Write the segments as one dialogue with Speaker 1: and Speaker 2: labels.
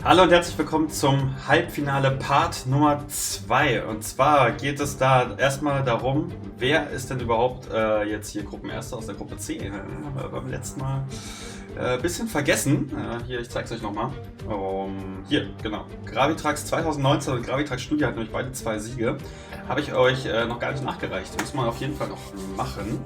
Speaker 1: Hallo und herzlich willkommen zum Halbfinale Part Nummer 2. Und zwar geht es da erstmal darum, wer ist denn überhaupt jetzt hier Gruppenerster aus der Gruppe C? Haben wir beim letzten Mal ein bisschen vergessen. Hier, ich zeige es euch nochmal. Hier, genau. Gravitrax 2019 und Gravitrax Studio hatten nämlich beide 2 Siege. Habe ich euch noch gar nicht nachgereicht. Muss man auf jeden Fall noch machen.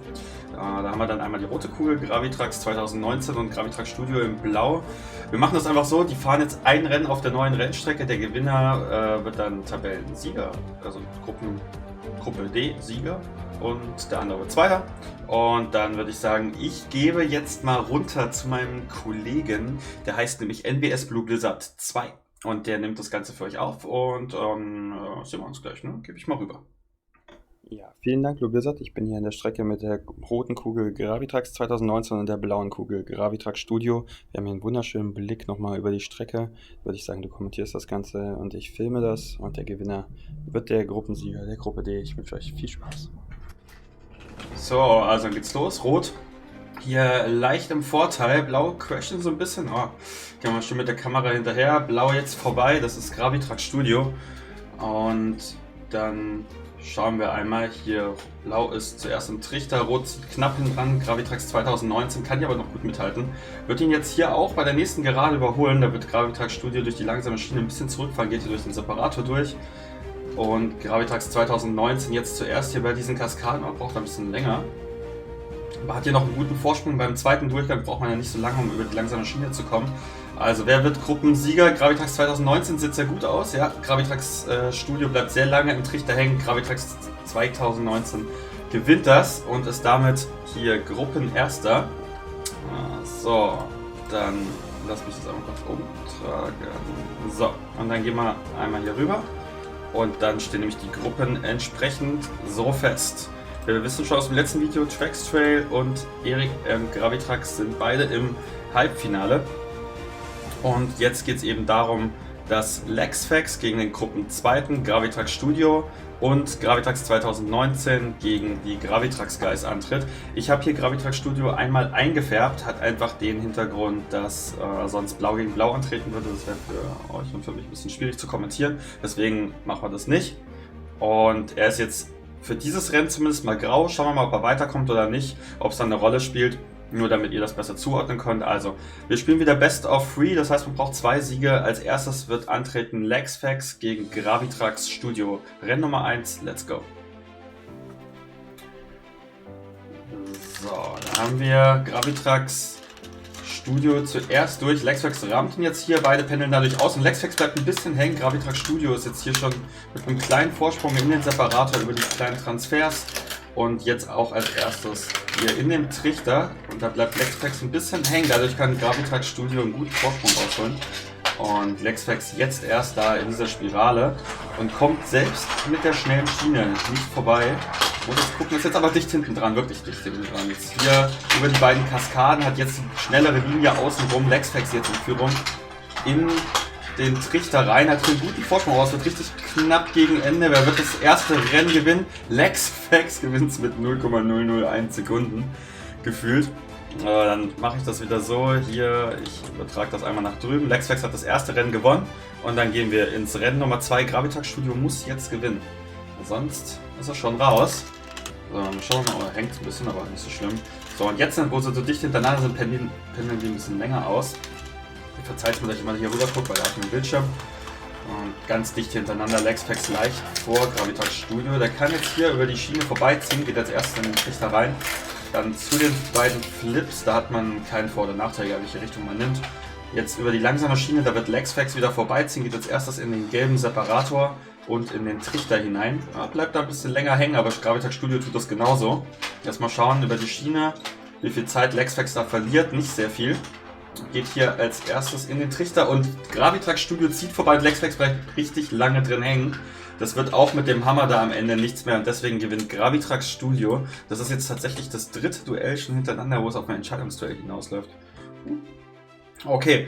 Speaker 1: Da haben wir dann einmal die rote Kugel, Gravitrax 2019 und Gravitrax Studio in Blau. Wir machen das einfach so, die fahren jetzt ein Rennen auf der neuen Rennstrecke. Der Gewinner wird dann Tabellensieger, also Gruppe D Sieger und der andere wird Zweiter. Und dann würde ich sagen, ich gebe jetzt mal runter zu meinem Kollegen, der heißt nämlich NBS Blue Blizzard 2. Und der nimmt das Ganze für euch auf und sehen wir uns gleich, ne? Gebe ich mal rüber.
Speaker 2: Ja, vielen Dank, Blue Blizzard. Ich bin hier an der Strecke mit der roten Kugel Gravitrax 2019 und der blauen Kugel Gravitrax Studio. Wir haben hier einen wunderschönen Blick nochmal über die Strecke. Würde ich sagen, du kommentierst das Ganze und ich filme das. Und der Gewinner wird der Gruppensieger der Gruppe D. Ich wünsche euch viel Spaß.
Speaker 1: So, also dann geht's los. Rot hier leicht im Vorteil. Blau crashen so ein bisschen. Oh, gehen wir schon mit der Kamera hinterher. Blau jetzt vorbei. Das ist Gravitrax Studio. Und dann schauen wir einmal. Hier Blau ist zuerst im Trichter. Rot zieht knapp hin dran. Gravitrax 2019 kann hier aber noch gut mithalten. Wird ihn jetzt hier auch bei der nächsten Gerade überholen. Da wird Gravitrax Studio durch die langsame Schiene ein bisschen zurückfahren. Geht hier durch den Separator durch. Und Gravitrax 2019 jetzt zuerst hier bei diesen Kaskaden, aber braucht ein bisschen länger. Aber hat hier noch einen guten Vorsprung. Beim zweiten Durchgang braucht man ja nicht so lange, um über die langsame Schiene zu kommen. Also wer wird Gruppensieger? Gravitrax 2019 sieht sehr gut aus. Ja, Gravitrax Studio bleibt sehr lange im Trichter hängen. Gravitrax 2019 gewinnt das und ist damit hier Gruppenerster. So, dann lass mich das einmal kurz umtragen. So, und dann gehen wir einmal hier rüber. Und dann stehen nämlich die Gruppen entsprechend so fest. Wir wissen schon aus dem letzten Video, Trax Trail und Erik Gravitrax sind beide im Halbfinale. Und jetzt geht es eben darum, dass Lexfax gegen den Gruppenzweiten Gravitrax Studio und Gravitrax 2019 gegen die Gravitrax Guys antritt. Ich habe hier Gravitrax Studio einmal eingefärbt, hat einfach den Hintergrund, dass sonst Blau gegen Blau antreten würde. Das wäre für euch und für mich ein bisschen schwierig zu kommentieren. Deswegen machen wir das nicht. Und er ist jetzt für dieses Rennen zumindest mal grau. Schauen wir mal, ob er weiterkommt oder nicht, ob es dann eine Rolle spielt. Nur damit ihr das besser zuordnen könnt. Also, wir spielen wieder Best of 3, das heißt, man braucht 2 Siege. Als erstes wird antreten Lexfax gegen Gravitrax Studio. Rennen Nummer 1, let's go. So, da haben wir Gravitrax Studio zuerst durch. Lexfax rammt ihn jetzt hier, beide pendeln dadurch aus und Lexfax bleibt ein bisschen hängen. Gravitrax Studio ist jetzt hier schon mit einem kleinen Vorsprung in den Separator über die kleinen Transfers. Und jetzt auch als erstes hier in dem Trichter. Und da bleibt Lexfax ein bisschen hängen. Dadurch kann Gravitrax Studio einen guten Vorsprung ausholen. Und Lexfax jetzt erst da in dieser Spirale. Und kommt selbst mit der schnellen Schiene nicht vorbei. Muss jetzt gucken, ist jetzt aber dicht hinten dran. Wirklich dicht hinten dran. Jetzt hier über die beiden Kaskaden hat jetzt die schnellere Linie außenrum. Lexfax jetzt in Führung. In den Trichter rein, hat einen guten Vorsprung raus, wird richtig knapp gegen Ende. Wer wird das erste Rennen gewinnen? Lexfax gewinnt es mit 0,001 Sekunden gefühlt. Dann mache ich das wieder so. Hier, ich übertrage das einmal nach drüben. Lexfax hat das erste Rennen gewonnen und dann gehen wir ins Rennen Nummer 2. Gravitrax Studio muss jetzt gewinnen. Sonst ist er schon raus. So, schauen wir mal, hängt ein bisschen, aber nicht so schlimm. So, und jetzt, wo sie so dicht hintereinander sind, pendeln die ein bisschen länger aus. Verzeiht mir, dass ich mal hier rüber gucke, weil er hat einen Bildschirm. Und ganz dicht hintereinander Lexfax leicht vor Gravitrax Studio. Der kann jetzt hier über die Schiene vorbeiziehen, geht als erstes in den Trichter rein. Dann zu den beiden Flips, da hat man keinen Vor- oder Nachteil, welche Richtung man nimmt. Jetzt über die langsame Schiene, da wird Lexfax wieder vorbeiziehen, geht als erstes in den gelben Separator und in den Trichter hinein. Ja, bleibt da ein bisschen länger hängen, aber Gravitrax Studio tut das genauso. Erstmal schauen über die Schiene, wie viel Zeit Lexfax da verliert, nicht sehr viel. Geht hier als erstes in den Trichter und Gravitrax Studio zieht vorbei. Lexfax bleibt richtig lange drin hängen. Das wird auch mit dem Hammer da am Ende nichts mehr und deswegen gewinnt Gravitrax Studio. Das ist jetzt tatsächlich das 3. Duell schon hintereinander, wo es auf ein Entscheidungsduell hinausläuft. Okay,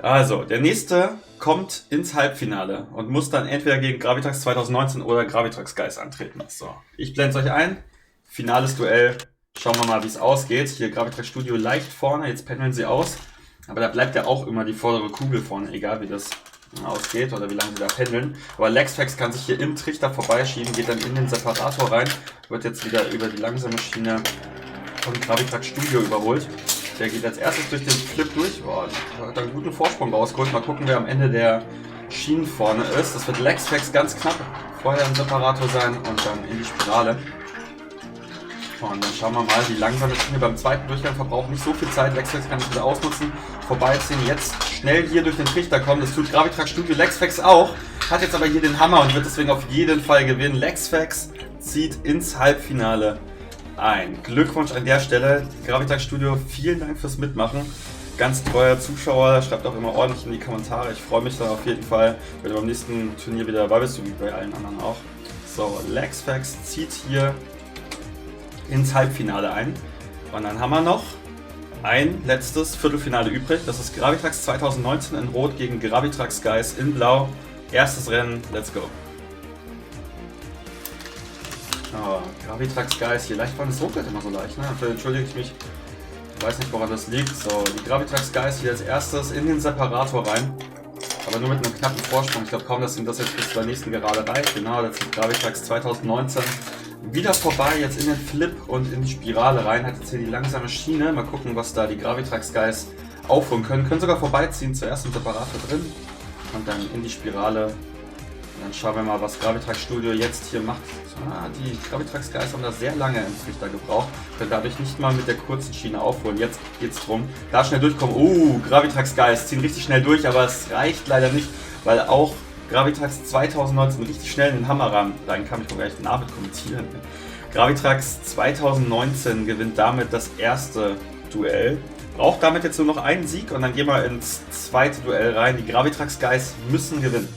Speaker 1: also der nächste kommt ins Halbfinale und muss dann entweder gegen Gravitrax 2019 oder Gravitrax Guys antreten. So, ich blende es euch ein. Finales Duell. Schauen wir mal, wie es ausgeht. Hier Gravitrax Studio leicht vorne, jetzt pendeln sie aus. Aber da bleibt ja auch immer die vordere Kugel vorne, egal wie das ausgeht oder wie lange sie da pendeln. Aber Lexfax kann sich hier im Trichter vorbeischieben, geht dann in den Separator rein, wird jetzt wieder über die langsame Schiene von Gravitrax Studio überholt. Der geht als erstes durch den Flip durch. Boah, hat einen guten Vorsprung rausgeholt. Mal gucken, wer am Ende der Schienen vorne ist. Das wird Lexfax ganz knapp. Vorher im Separator sein und dann in die Spirale. Und dann schauen wir mal, die langsame Schiene beim zweiten Durchgang verbraucht nicht so viel Zeit. Lexfax kann es wieder ausnutzen, vorbeiziehen, jetzt schnell hier durch den Trichter kommen. Das tut Gravitrax Studio Lexfax auch. Hat jetzt aber hier den Hammer und wird deswegen auf jeden Fall gewinnen. Lexfax zieht ins Halbfinale ein. Glückwunsch an der Stelle. Gravitrax Studio, vielen Dank fürs Mitmachen. Ganz treuer Zuschauer, schreibt auch immer ordentlich in die Kommentare. Ich freue mich dann auf jeden Fall, wenn du beim nächsten Turnier wieder dabei bist, wie bei allen anderen auch. So, Lexfax zieht hier ins Halbfinale ein. Und dann haben wir noch ein letztes Viertelfinale übrig. Das ist Gravitrax 2019 in Rot gegen Gravitrax Guys in Blau. Erstes Rennen, let's go. Oh, Gravitrax Guys, hier leicht das ruckelt immer so leicht, ne? Dafür entschuldige ich mich. Ich weiß nicht, woran das liegt. So, die Gravitrax Guys hier als erstes in den Separator rein. Aber nur mit einem knappen Vorsprung. Ich glaube kaum, dass ihm das jetzt bis zur nächsten Gerade reicht. Genau, das ist Gravitrax 2019 wieder vorbei, jetzt in den Flip und in die Spirale rein. Hat jetzt hier die langsame Schiene. Mal gucken, was da die Gravitrax Guys aufholen können. Können sogar vorbeiziehen, zuerst im Separator drin und dann in die Spirale. Und dann schauen wir mal, was Gravitrax Studio jetzt hier macht. Die Gravitrax Guys haben da sehr lange im Trichter gebraucht. Können dadurch nicht mal mit der kurzen Schiene aufholen. Jetzt geht's drum. Da schnell durchkommen. Gravitrax Guys ziehen richtig schnell durch, aber es reicht leider nicht, weil auch Gravitrax 2019 richtig schnell in den Hammer rein kam. Ich kann gleich David kommentieren. Gravitrax 2019 gewinnt damit das erste Duell. Braucht damit jetzt nur noch einen Sieg und dann gehen wir ins zweite Duell rein. Die Gravitrax Guys müssen gewinnen.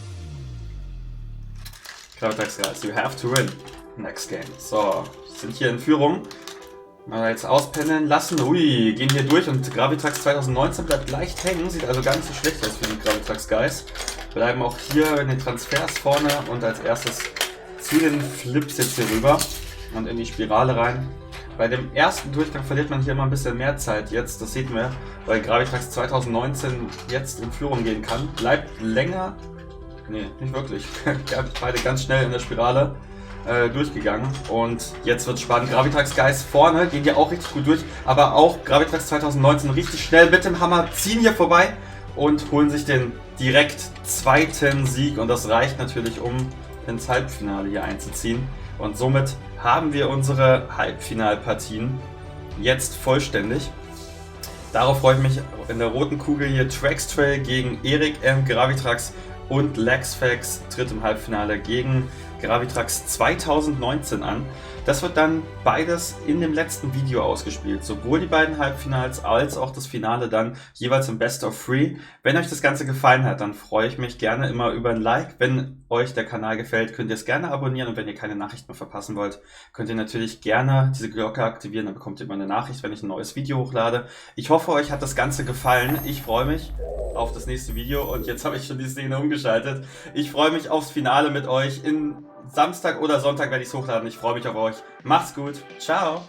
Speaker 1: Gravitrax Guys, you have to win. Next game. So, sind hier in Führung. Mal jetzt auspendeln lassen. Ui, gehen hier durch und Gravitrax 2019 bleibt leicht hängen. Sieht also gar nicht so schlecht aus für die Gravitrax Guys. Bleiben auch hier in den Transfers vorne und als erstes zu den Flips jetzt hier rüber und in die Spirale rein. Bei dem ersten Durchgang verliert man hier immer ein bisschen mehr Zeit jetzt, das sieht man, weil Gravitrax 2019 jetzt in Führung gehen kann. Bleibt länger, nee, nicht wirklich, beide ganz schnell in der Spirale durchgegangen und jetzt wird spannend. Gravitrax Guys vorne, gehen hier auch richtig gut durch, aber auch Gravitrax 2019 richtig schnell mit dem Hammer, ziehen hier vorbei und holen sich den direkt zweiten Sieg und das reicht natürlich, um ins Halbfinale hier einzuziehen. Und somit haben wir unsere Halbfinalpartien jetzt vollständig. Darauf freue ich mich in der roten Kugel hier Traxtrail gegen Erik M. Gravitrax und Lexfax tritt im Halbfinale gegen Gravitrax 2019 an. Das wird dann beides in dem letzten Video ausgespielt. Sowohl die beiden Halbfinals als auch das Finale dann jeweils im Best of 3. Wenn euch das Ganze gefallen hat, dann freue ich mich gerne immer über ein Like. Wenn euch der Kanal gefällt, könnt ihr es gerne abonnieren und wenn ihr keine Nachrichten mehr verpassen wollt, könnt ihr natürlich gerne diese Glocke aktivieren. Dann bekommt ihr immer eine Nachricht, wenn ich ein neues Video hochlade. Ich hoffe, euch hat das Ganze gefallen. Ich freue mich auf das nächste Video und jetzt habe ich schon die Szene umgeschaltet. Ich freue mich aufs Finale mit euch in Samstag oder Sonntag werde ich es hochladen. Ich freue mich auf euch. Macht's gut. Ciao.